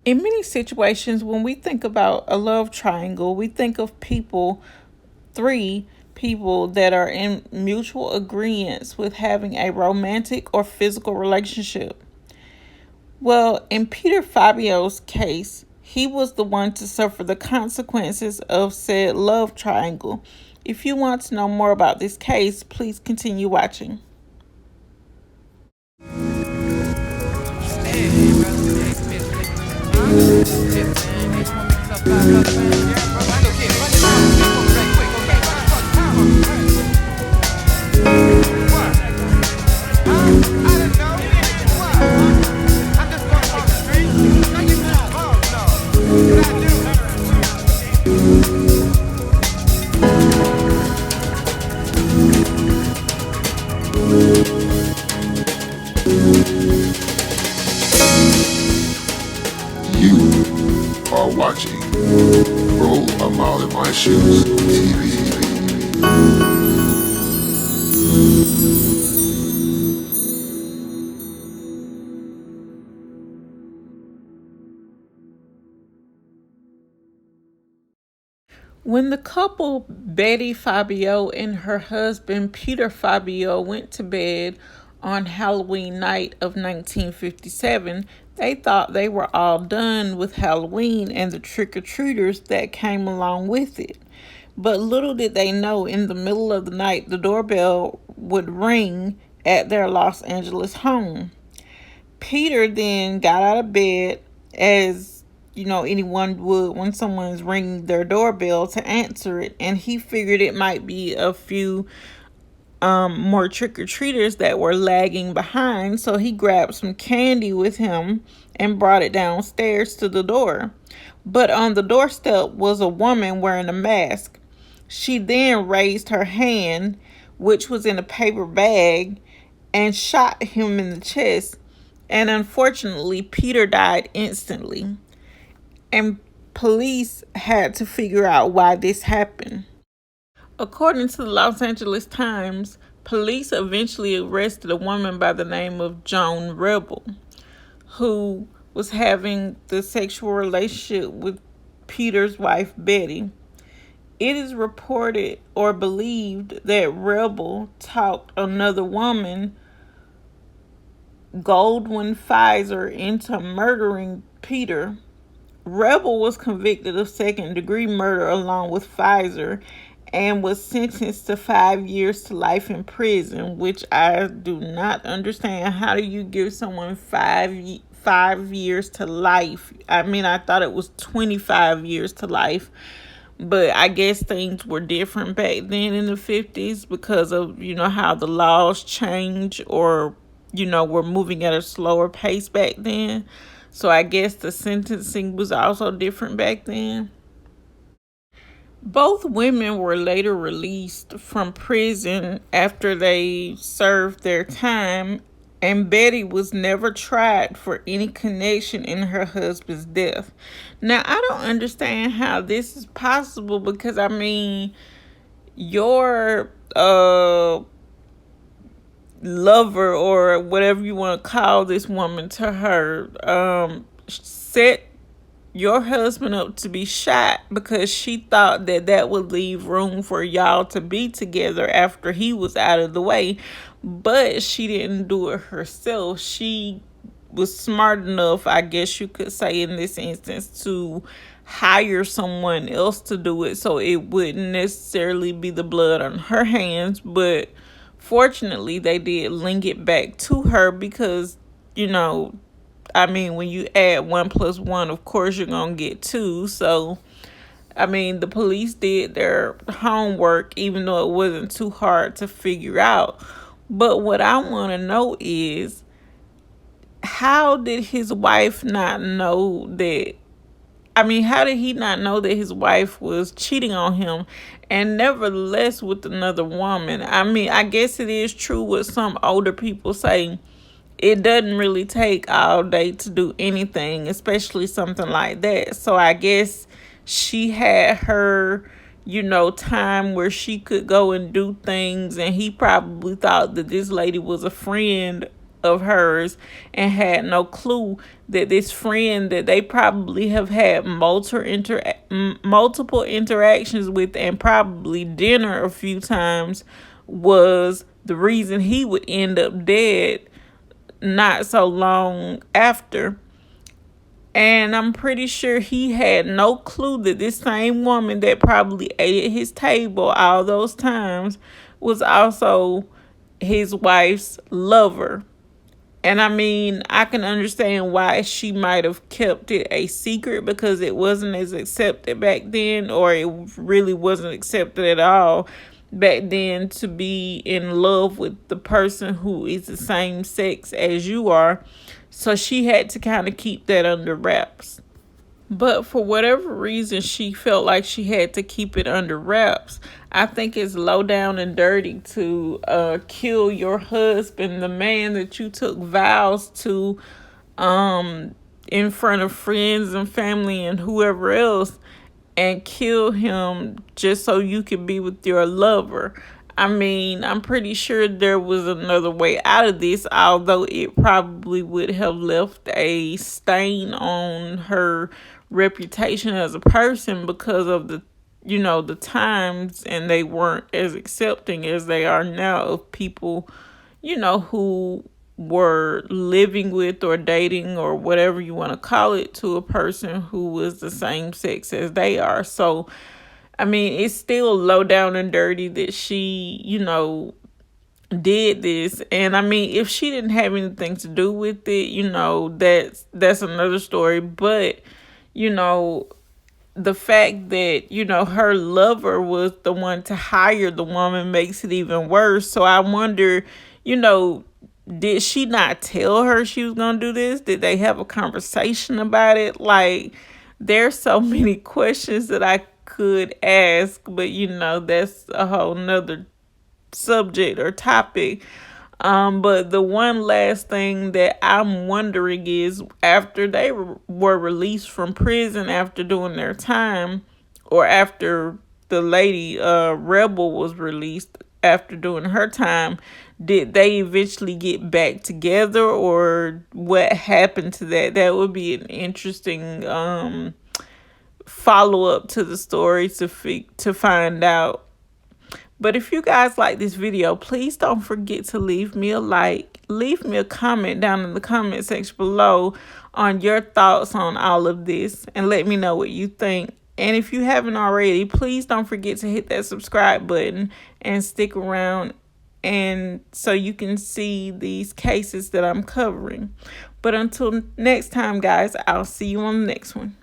In many situations, when we think about a love triangle, we think of three people that are in mutual agreement with having a romantic or physical relationship. Well, in Peter Fabio's case, he was the one to suffer the consequences of said love triangle. If you want to know more about this case, please continue watching. You are watching Roll a Mile in My Shoes TV. When the couple Betty Fabio and her husband Peter Fabio went to bed on Halloween night of 1957, they thought they were all done with Halloween and the trick-or-treaters that came along with it. But little did they know, in the middle of the night, the doorbell would ring at their Los Angeles home. Peter then got out of bed, as anyone would when someone's ringing their doorbell, to answer it, and he figured it might be a few more trick-or-treaters that were lagging behind. So he grabbed some candy with him and brought it downstairs to the door. But on the doorstep was a woman wearing a mask. She then raised her hand, which was in a paper bag, and shot him in the chest. And unfortunately, Peter died instantly. And police had to figure out why this happened. According to the Los Angeles Times, police eventually arrested a woman by the name of Joan Rebel, who was having the sexual relationship with Peter's wife, Betty. It is reported or believed that Rebel talked another woman, Goldwyn Pfizer, into murdering Peter. Rebel was convicted of second-degree murder along with Pfizer and was sentenced to 5 years to life in prison, which I do not understand. How do you give someone 5 years to life? I mean, I thought it was 25 years to life, but I guess things were different back then in the 50s because of, how the laws change, or, were moving at a slower pace back then. So I guess the sentencing was also different back then. Both women were later released from prison after they served their time, and Betty was never tried for any connection in her husband's death. Now, I don't understand how this is possible, because, I mean, your lover, or whatever you want to call this woman to her, set your husband up to be shot because she thought that that would leave room for y'all to be together after he was out of the way. But she didn't do it herself. She was smart enough, I guess you could say in this instance, to hire someone else to do it, so it wouldn't necessarily be the blood on her hands. But fortunately, they did link it back to her because, I mean, when you add 1 plus 1, of course you're going to get 2. So, I mean, the police did their homework, even though it wasn't too hard to figure out. But what I want to know is, how did his wife not know that? I mean, how did he not know that his wife was cheating on him, and nevertheless with another woman? I mean, I guess it is true what some older people say. It doesn't really take all day to do anything, especially something like that. So I guess she had her, time where she could go and do things, and he probably thought that this lady was a friend of hers and had no clue that this friend that they probably have had multiple interactions with and probably dinner a few times was the reason he would end up dead not so long after. And I'm pretty sure he had no clue that this same woman that probably ate at his table all those times was also his wife's lover. And I mean, I can understand why she might have kept it a secret, because it wasn't as accepted back then, or it really wasn't accepted at all back then to be in love with the person who is the same sex as you are. So she had to kind of keep that under wraps. But for whatever reason, she felt like she had to keep it under wraps. I think it's low down and dirty to kill your husband, the man that you took vows to, in front of friends and family and whoever else, and kill him just so you could be with your lover. I mean, I'm pretty sure there was another way out of this, although it probably would have left a stain on her reputation as a person because of the times, and they weren't as accepting as they are now of people, who were living with or dating or whatever you want to call it to a person who was the same sex as they are. So I mean, it's still low down and dirty that she, did this. And I mean, if she didn't have anything to do with it, that's another story. But, the fact that, her lover was the one to hire the woman makes it even worse. So I wonder, did she not tell her she was going to do this? Did they have a conversation about it? Like, there's so many questions that I could ask, but that's a whole nother subject or topic. But the one last thing that I'm wondering is, after they were released from prison after doing their time, or after the lady Rebel was released after doing her time, did they eventually get back together, or what happened to that? That would be an interesting follow up to the story to find out. But if you guys like this video, please don't forget to leave me a like, leave me a comment down in the comment section below on your thoughts on all of this, and let me know what you think. And if you haven't already, please don't forget to hit that subscribe button and stick around, and so you can see these cases that I'm covering. But until next time, guys, I'll see you on the next one.